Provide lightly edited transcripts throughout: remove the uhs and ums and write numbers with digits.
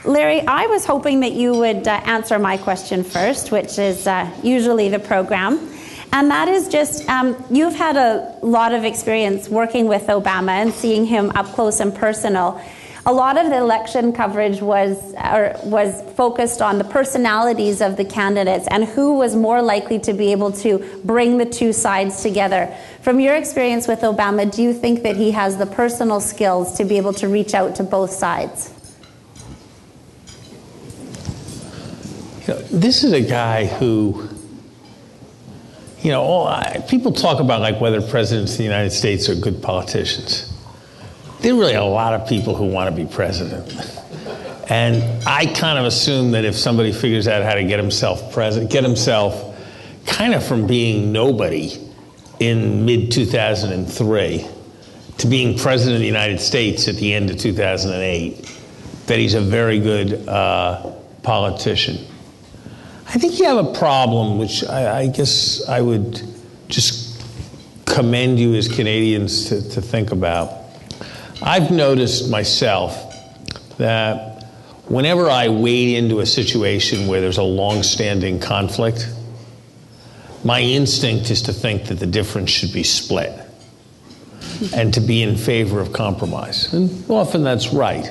Larry, I was hoping that you would answer my question first, which is usually the program. And that is just, you've had a lot of experience working with Obama and seeing him up close and personal. A lot of the election coverage was focused on the personalities of the candidates and who was more likely to be able to bring the two sides together. From your experience with Obama, do you think that he has the personal skills to be able to reach out to both sides? You know, this is a guy who, you know, people talk about like whether presidents of the United States are good politicians. There are really a lot of people who want to be president. And I kind of assume that if somebody figures out how to get himself president, get himself kind of from being nobody in mid-2003 to being president of the United States at the end of 2008, that he's a very good politician. I think you have a problem, which I guess I would just commend you as Canadians to think about. I've noticed myself that whenever I wade into a situation where there's a long-standing conflict, my instinct is to think that the difference should be split and to be in favor of compromise. And often that's right.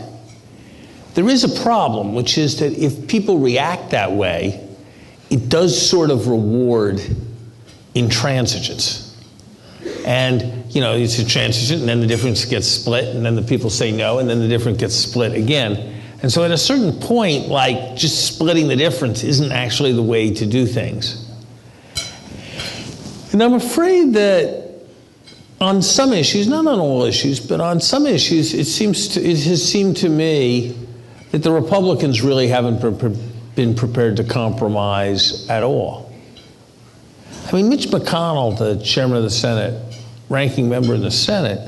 There is a problem, which is that if people react that way, it does sort of reward intransigence. And, you know, it's intransigent, and then the difference gets split, and then the people say no, and then the difference gets split again. And so at a certain point, like, just splitting the difference isn't actually the way to do things. And I'm afraid that on some issues, not on all issues, but on some issues, it has seemed to me that the Republicans really haven't been prepared to compromise at all. I mean, Mitch McConnell, the chairman of the Senate, ranking member in the Senate,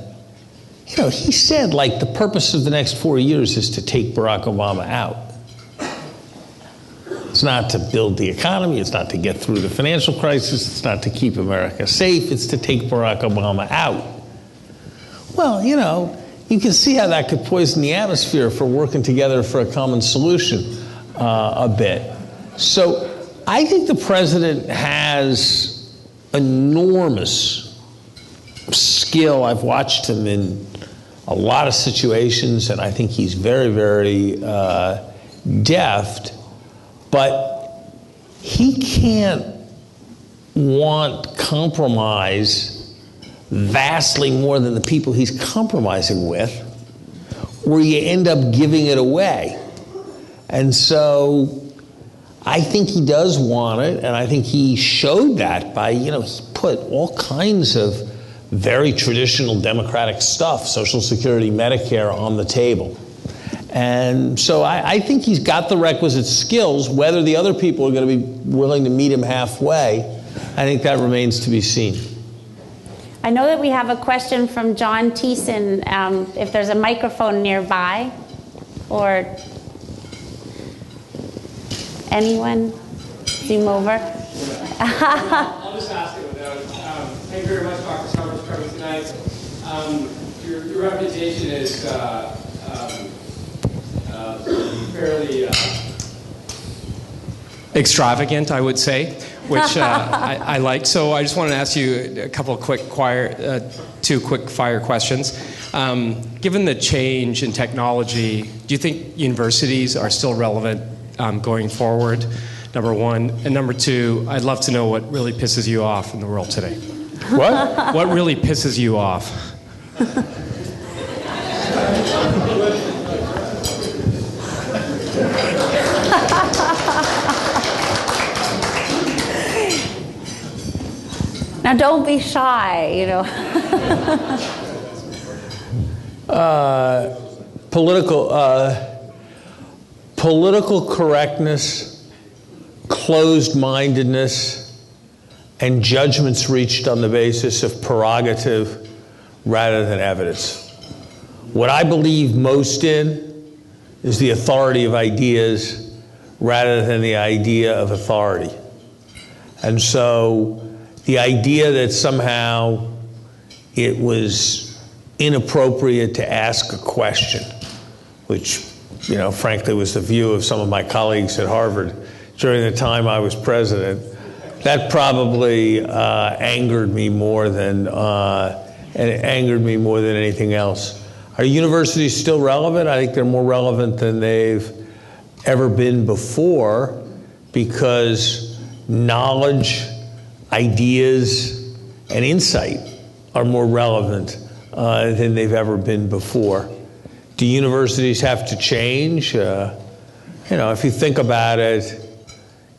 you know, he said, like, the purpose of the next 4 years is to take Barack Obama out. It's not to build the economy. It's not to get through the financial crisis. It's not to keep America safe. It's to take Barack Obama out. Well, you know, you can see how that could poison the atmosphere for working together for a common solution a bit. So I think the president has enormous skill. I've watched him in a lot of situations, and I think he's very, very deft. But he can't want compromise vastly more than the people he's compromising with, or you end up giving it away. And so I think he does want it, and I think he showed that by, you know, he put all kinds of very traditional Democratic stuff, Social Security, Medicare, on the table. And so I think he's got the requisite skills. Whether the other people are going to be willing to meet him halfway, I think that remains to be seen. I know that we have a question from John Thiessen, if there's a microphone nearby, or anyone? Zoom over. I'll just ask it without. Thank you very much, Dr. Summers, for coming tonight. Your reputation is fairly extravagant, I would say, which I like. So I just wanted to ask you a couple of two quick fire questions. Given the change in technology, do you think universities are still relevant going forward? Number one. And number two, I'd love to know what really pisses you off in the world today. What? What really pisses you off? Now, don't be shy, you know. Political correctness, closed-mindedness, and judgments reached on the basis of prerogative rather than evidence. What I believe most in is the authority of ideas rather than the idea of authority. And so the idea that somehow it was inappropriate to ask a question, which frankly was the view of some of my colleagues at Harvard during the time I was president. That probably angered me more than anything else. Are universities still relevant? I think they're more relevant than they've ever been before, because knowledge, ideas, and insight are more relevant than they've ever been before. Do universities have to change? If you think about it,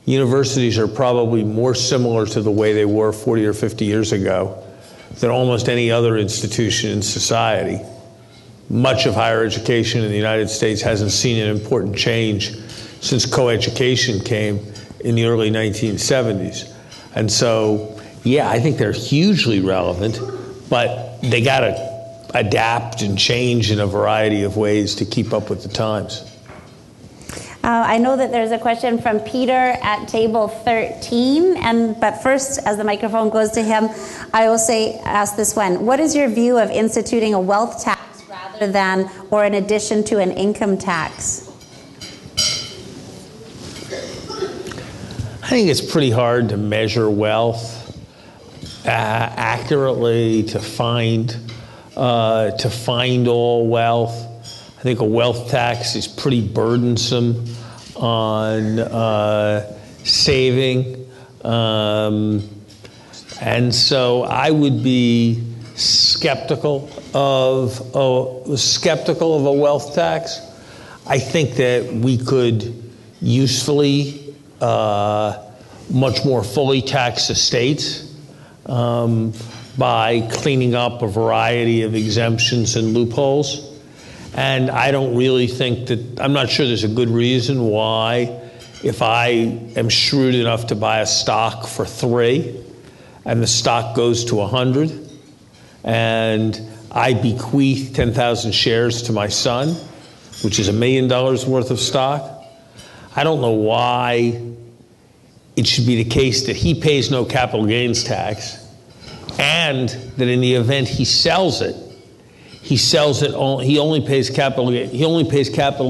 universities are probably more similar to the way they were 40 or 50 years ago than almost any other institution in society. Much of higher education in the United States hasn't seen an important change since coeducation came in the early 1970s. And so, yeah, I think they're hugely relevant, but they got to adapt and change in a variety of ways to keep up with the times. I know that there's a question from Peter at table 13, but first, as the microphone goes to him, I will ask this one. What is your view of instituting a wealth tax rather than or in addition to an income tax? I think it's pretty hard to measure wealth accurately, to find all wealth. I think a wealth tax is pretty burdensome on saving, and so I would be skeptical of a wealth tax. I think that we could usefully much more fully tax estates by cleaning up a variety of exemptions and loopholes. And I don't really think that, I'm not sure there's a good reason why, if I am shrewd enough to buy a stock for $3 and the stock goes to 100 and I bequeath 10,000 shares to my son, which is $1 million worth of stock, I don't know why it should be the case that he pays no capital gains tax, and that in the event he sells it, he only pays capital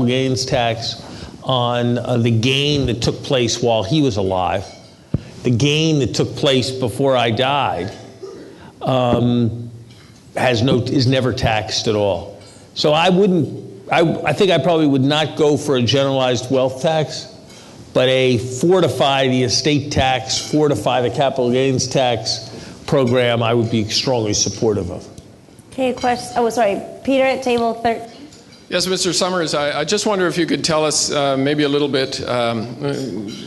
gains tax on the gain that took place while he was alive. The gain that took place before I died is never taxed at all. So I think I probably would not go for a generalized wealth tax, but a fortify the estate tax, fortify the capital gains tax program I would be strongly supportive of. Okay, question. Oh, sorry. Peter at table 13. Yes, Mr. Summers, I just wonder if you could tell us maybe a little bit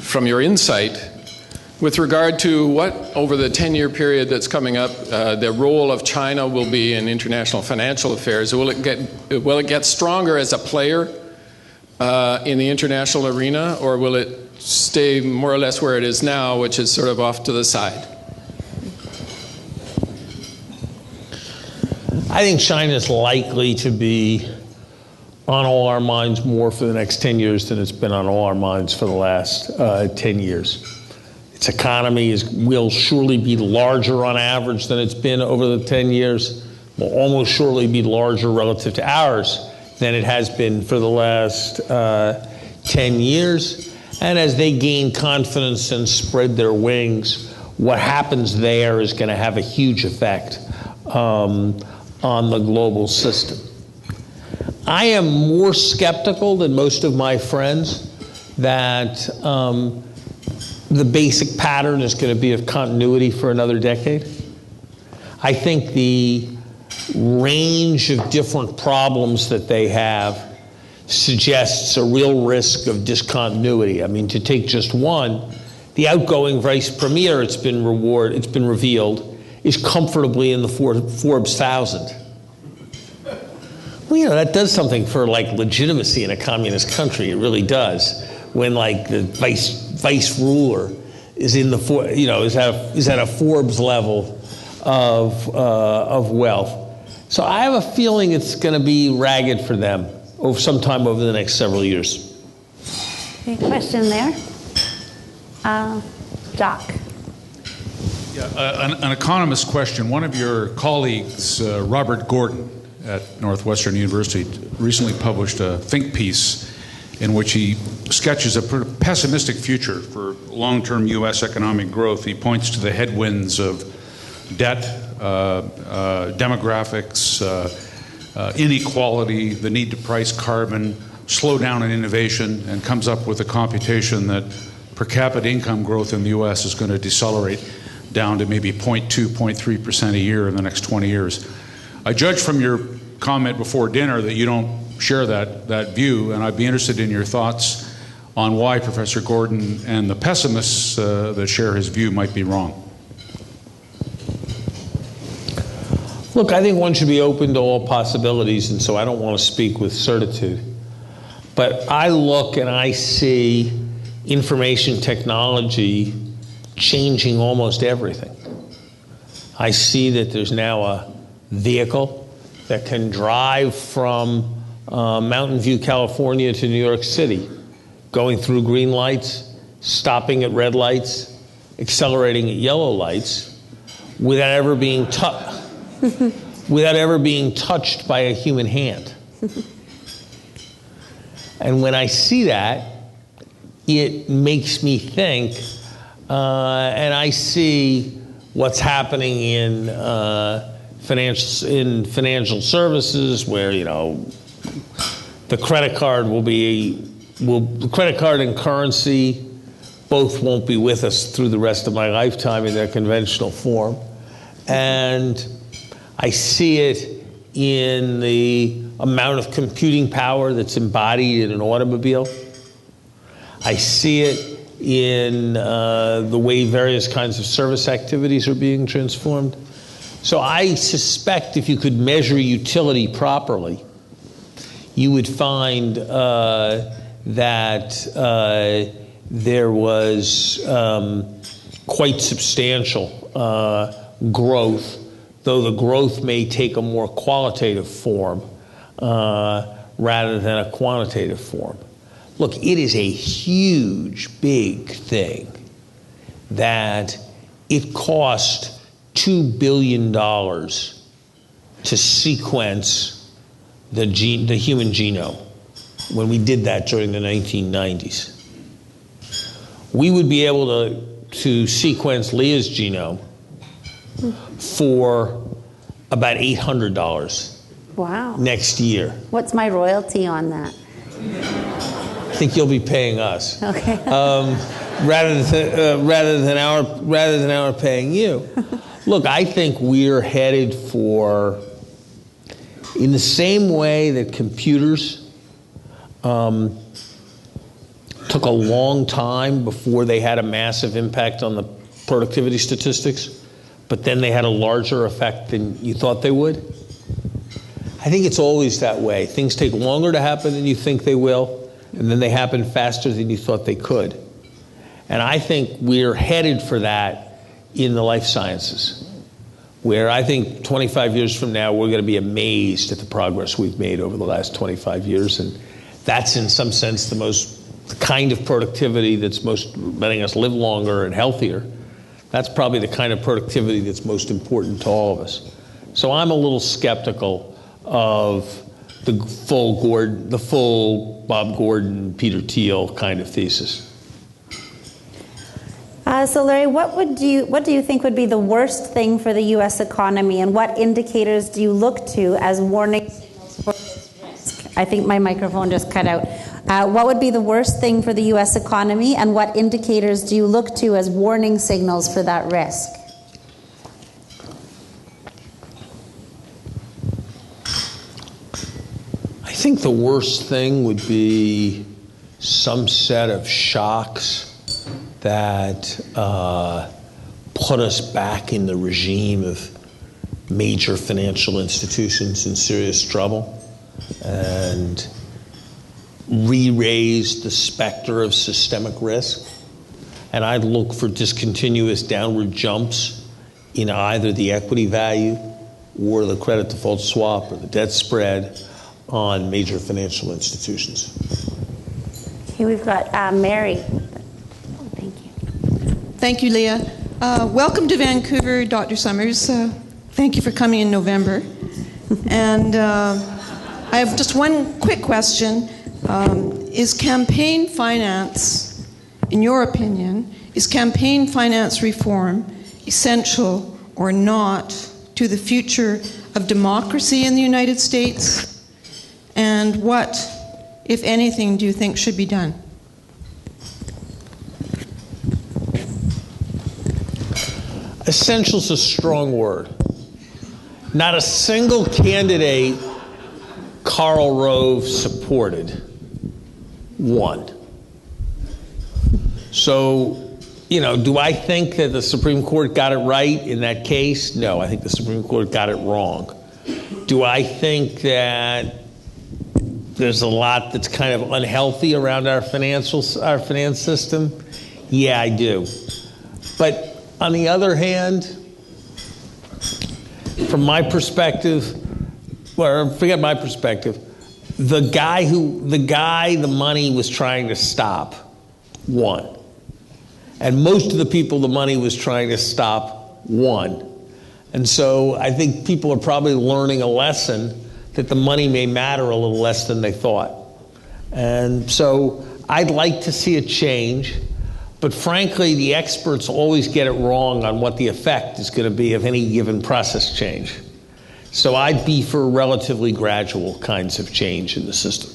from your insight with regard to what, over the 10-year period that's coming up, the role of China will be in international financial affairs. Will it get stronger as a player in the international arena, or will it stay more or less where it is now, which is sort of off to the side? I think China's likely to be on all our minds more for the next 10 years than it's been on all our minds for the last 10 years. Its economy will surely be larger on average than it's been over the 10 years, will almost surely be larger relative to ours than it has been for the last 10 years. And as they gain confidence and spread their wings, what happens there is going to have a huge effect on the global system. I am more skeptical than most of my friends that the basic pattern is going to be of continuity for another decade. I think the range of different problems that they have suggests a real risk of discontinuity. I mean, to take just one, the outgoing vice premier, it's been revealed, is comfortably in the Forbes 1000. Well, that does something for legitimacy in a communist country. It really does. When the vice ruler is in the is at a Forbes level of wealth. So I have a feeling it's going to be ragged for them sometime over the next several years. Okay, question there, Jock. Yeah, an economist question. One of your colleagues, Robert Gordon at Northwestern University, recently published a think piece in which he sketches a pretty pessimistic future for long-term U.S. economic growth. He points to the headwinds of debt, demographics, inequality, the need to price carbon, slow down in innovation, and comes up with a computation that per capita income growth in the U.S. is going to decelerate down to maybe 0.2, 0.3% a year in the next 20 years. I judge from your comment before dinner that you don't share that view, and I'd be interested in your thoughts on why Professor Gordon and the pessimists that share his view might be wrong. Look, I think one should be open to all possibilities, and so I don't want to speak with certitude. But I look and I see information technology changing almost everything. I see that there's now a vehicle that can drive from Mountain View, California to New York City, going through green lights, stopping at red lights, accelerating at yellow lights, without ever being touched by a human hand. And when I see that, it makes me think, and I see what's happening in financial services, where the credit card the credit card and currency both won't be with us through the rest of my lifetime in their conventional form, and I see it in the amount of computing power that's embodied in an automobile. I see it in the way various kinds of service activities are being transformed. So I suspect if you could measure utility properly, you would find that there was quite substantial growth, though the growth may take a more qualitative form rather than a quantitative form. Look, it is a huge, big thing that it cost $2 billion to sequence the human genome when we did that during the 1990s. We would be able to sequence Leah's genome for about $800 Wow. next year. What's my royalty on that? I think you'll be paying us. Okay. rather than our paying you. Look, I think we're headed for, in the same way that computers took a long time before they had a massive impact on the productivity statistics, but then they had a larger effect than you thought they would. I think it's always that way. Things take longer to happen than you think they will, and then they happen faster than you thought they could. And I think we're headed for that in the life sciences, where I think 25 years from now, we're going to be amazed at the progress we've made over the last 25 years. And that's, in some sense, the kind of productivity that's most letting us live longer and healthier. That's probably the kind of productivity that's most important to all of us. So I'm a little skeptical of the full Bob Gordon, Peter Thiel kind of thesis. So Larry, what do you think would be the worst thing for the U.S. economy, and what indicators do you look to as warning signals for this risk? I think my microphone just cut out. What would be the worst thing for the U.S. economy, and what indicators do you look to as warning signals for that risk? I think the worst thing would be some set of shocks that put us back in the regime of major financial institutions in serious trouble and re-raise the specter of systemic risk. And I'd look for discontinuous downward jumps in either the equity value or the credit default swap or the debt spread on major financial institutions. Okay, we've got Mary. Thank you. Thank you, Leah. Welcome to Vancouver, Dr. Summers. Thank you for coming in November. And I have just one quick question. Is campaign finance, in your opinion, is campaign finance reform essential or not to the future of democracy in the United States? And what, if anything, do you think should be done? Essential is a strong word. Not a single candidate Karl Rove supported won. So, do I think that the Supreme Court got it right in that case? No, I think the Supreme Court got it wrong. Do I think that there's a lot that's kind of unhealthy around our finance system? Yeah, I do. But on the other hand, from my perspective, well, forget my perspective, the money was trying to stop won. And most of the people the money was trying to stop won. And so I think people are probably learning a lesson that the money may matter a little less than they thought. And so I'd like to see a change. But frankly, the experts always get it wrong on what the effect is going to be of any given process change. So I'd be for relatively gradual kinds of change in the system.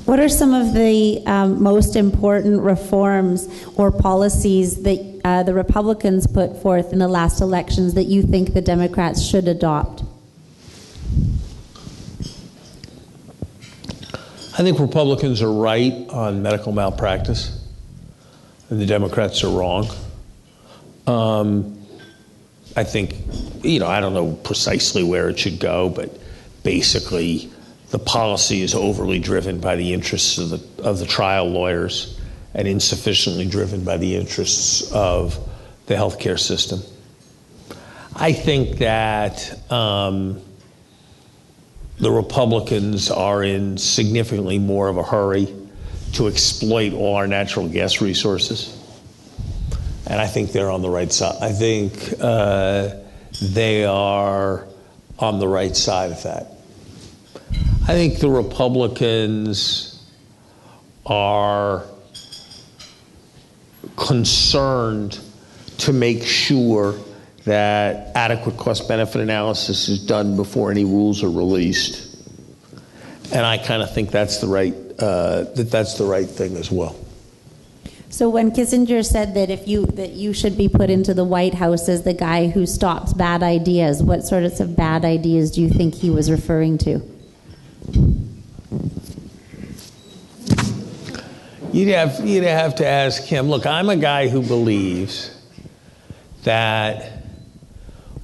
What are some of the most important reforms or policies that the Republicans put forth in the last elections that you think the Democrats should adopt? I think Republicans are right on medical malpractice, and the Democrats are wrong. I think, I don't know precisely where it should go, but basically the policy is overly driven by the interests of the trial lawyers and insufficiently driven by the interests of the healthcare system. I think that the Republicans are in significantly more of a hurry to exploit all our natural gas resources. And I think they're on the right side. I think they are on the right side of that. I think the Republicans are concerned to make sure that adequate cost-benefit analysis is done before any rules are released. And I kind of think that's the right thing as well. So when Kissinger said that you should be put into the White House as the guy who stops bad ideas, what sorts of bad ideas do you think he was referring to? You'd have to ask him. Look, I'm a guy who believes that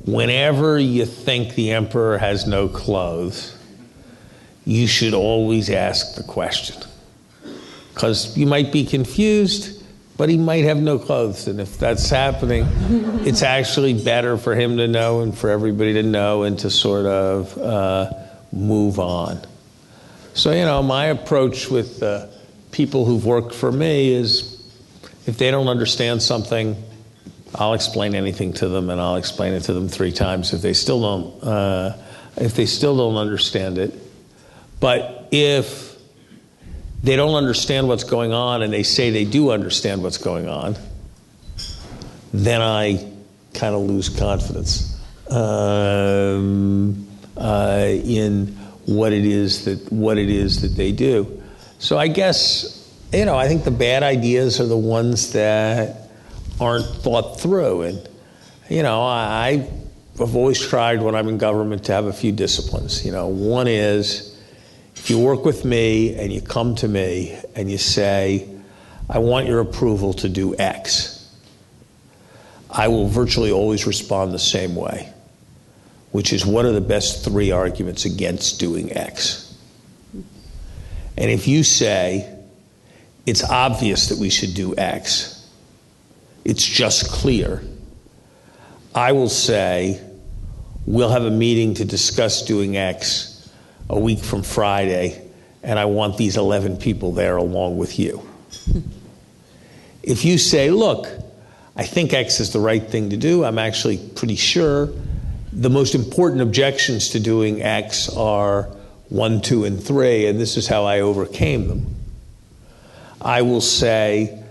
whenever you think the emperor has no clothes, you should always ask the question. Because you might be confused, but he might have no clothes. And if that's happening, it's actually better for him to know and for everybody to know and to sort of move on. So, my approach with people who've worked for me is if they don't understand something, I'll explain anything to them, and I'll explain it to them 3 times if they still don't understand it. But if they don't understand what's going on and they say they do understand what's going on, then I kind of lose confidence in what it is that they do. So I guess, I think the bad ideas are the ones that aren't thought through. And, I've always tried when I'm in government to have a few disciplines. One is, if you work with me and you come to me and you say, I want your approval to do X, I will virtually always respond the same way, which is, what are the best 3 arguments against doing X? And if you say, it's obvious that we should do X, it's just clear, I will say, we'll have a meeting to discuss doing X a week from Friday, and I want these 11 people there along with you. If you say, look, I think X is the right thing to do, I'm actually pretty sure the most important objections to doing X are 1, 2, and 3, and this is how I overcame them. I will say,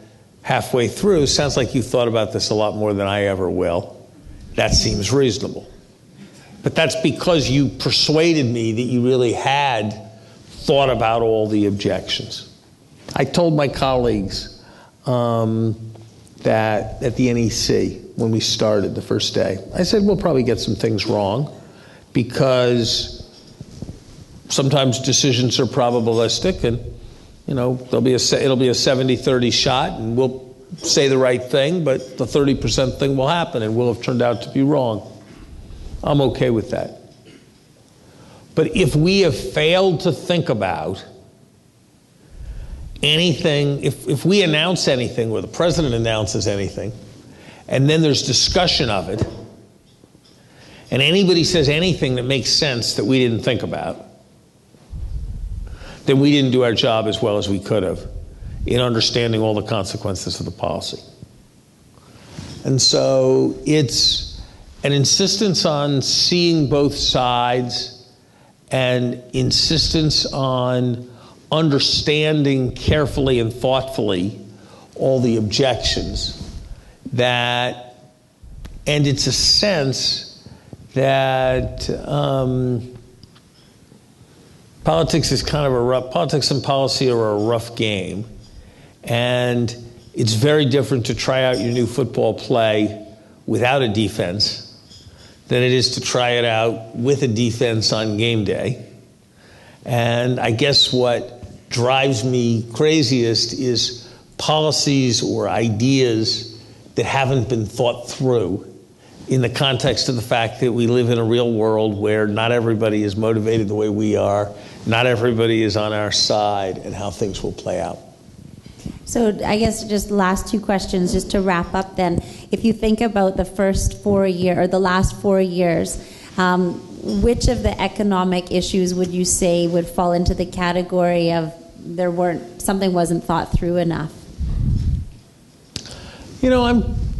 halfway through, sounds like you thought about this a lot more than I ever will. That seems reasonable. But that's because you persuaded me that you really had thought about all the objections. I told my colleagues that at the NEC, when we started the first day, I said, we'll probably get some things wrong because sometimes decisions are probabilistic, and it'll be a 70-30 shot, and we'll say the right thing, but the 30% thing will happen, and we'll have turned out to be wrong. I'm okay with that. But if we have failed to think about anything, if we announce anything, or the president announces anything, and then there's discussion of it, and anybody says anything that makes sense that we didn't think about, then we didn't do our job as well as we could have in understanding all the consequences of the policy. And so it's an insistence on seeing both sides and insistence on understanding carefully and thoughtfully all the objections and it's a sense that politics and policy are a rough game, and it's very different to try out your new football play without a defense than it is to try it out with a defense on game day. And I guess what drives me craziest is policies or ideas that haven't been thought through in the context of the fact that we live in a real world where not everybody is motivated the way we are, not everybody is on our side, and how things will play out. So I guess just the last two questions, just to wrap up then. If you think about the first 4 years, or the last 4 years, which of the economic issues would you say would fall into the category of something wasn't thought through enough?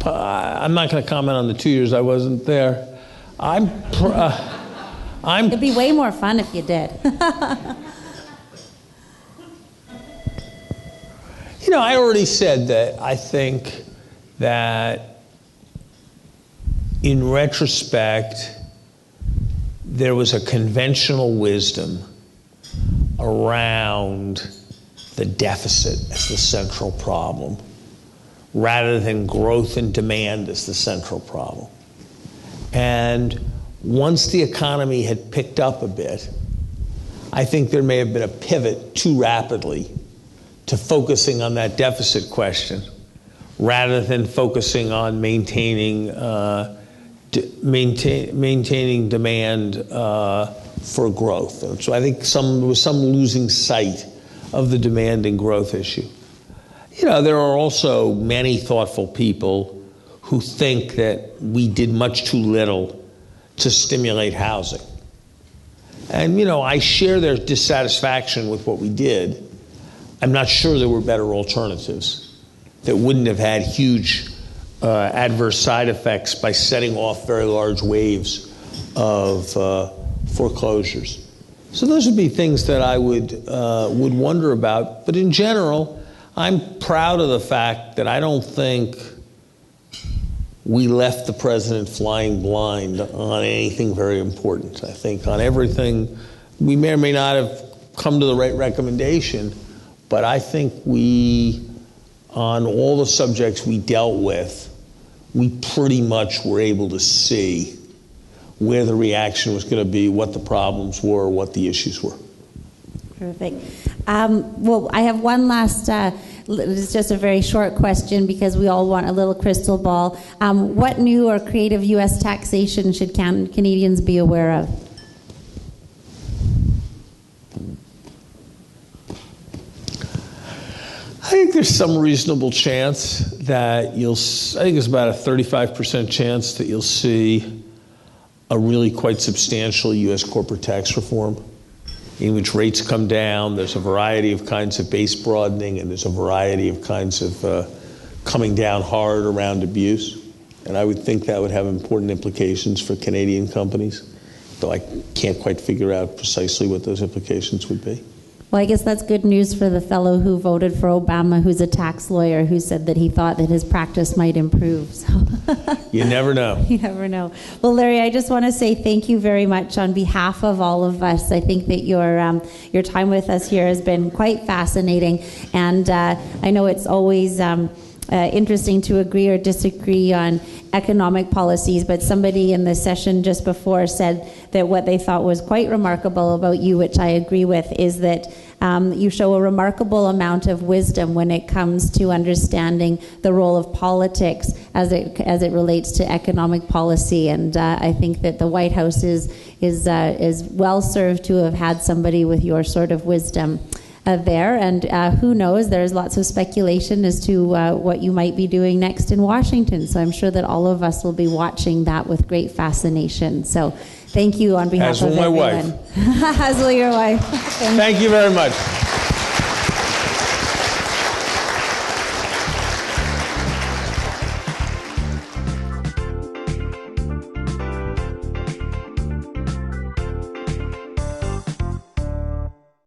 I'm not going to comment on the 2 years I wasn't there. It'd be way more fun if you did. I already said that I think that in retrospect, there was a conventional wisdom around the deficit as the central problem, rather than growth and demand as the central problem. And once the economy had picked up a bit, I think there may have been a pivot too rapidly to focusing on that deficit question rather than focusing on maintaining demand for growth. And so I think there was some losing sight of the demand and growth issue. There are also many thoughtful people who think that we did much too little to stimulate housing. And, I share their dissatisfaction with what we did. I'm not sure there were better alternatives that wouldn't have had huge adverse side effects by setting off very large waves of foreclosures. So those would be things that I would wonder about. But in general, I'm proud of the fact that I don't think we left the president flying blind on anything very important. I think on everything, we may or may not have come to the right recommendation, but I think on all the subjects we dealt with, we pretty much were able to see where the reaction was going to be, what the problems were, what the issues were. Perfect. Well, I have one last, it's just a very short question because we all want a little crystal ball. What new or creative U.S. taxation should Canadians be aware of? I think there's some reasonable chance that I think it's about a 35% chance that you'll see a really quite substantial U.S. corporate tax reform in which rates come down. There's a variety of kinds of base broadening, and there's a variety of kinds of coming down hard around abuse. And I would think that would have important implications for Canadian companies. though I can't quite figure out precisely what those implications would be. Well, I guess that's good news for the fellow who voted for Obama, who's a tax lawyer, who said that he thought that his practice might improve. So You never know. You never know. Well, Larry, I just want to say thank you very much on behalf of all of us. I think that your time with us here has been quite fascinating, and I know it's always interesting to agree or disagree on economic policies, but somebody in the session just before said that what they thought was quite remarkable about you, which I agree with, is that you show a remarkable amount of wisdom when it comes to understanding the role of politics as it relates to economic policy. And I think that the White House is well served to have had somebody with your sort of wisdom there. And who knows, there's lots of speculation as to what you might be doing next in Washington. So I'm sure that all of us will be watching that with great fascination. So thank you on behalf of everyone. As will my wife. As will your wife. Thank you very much.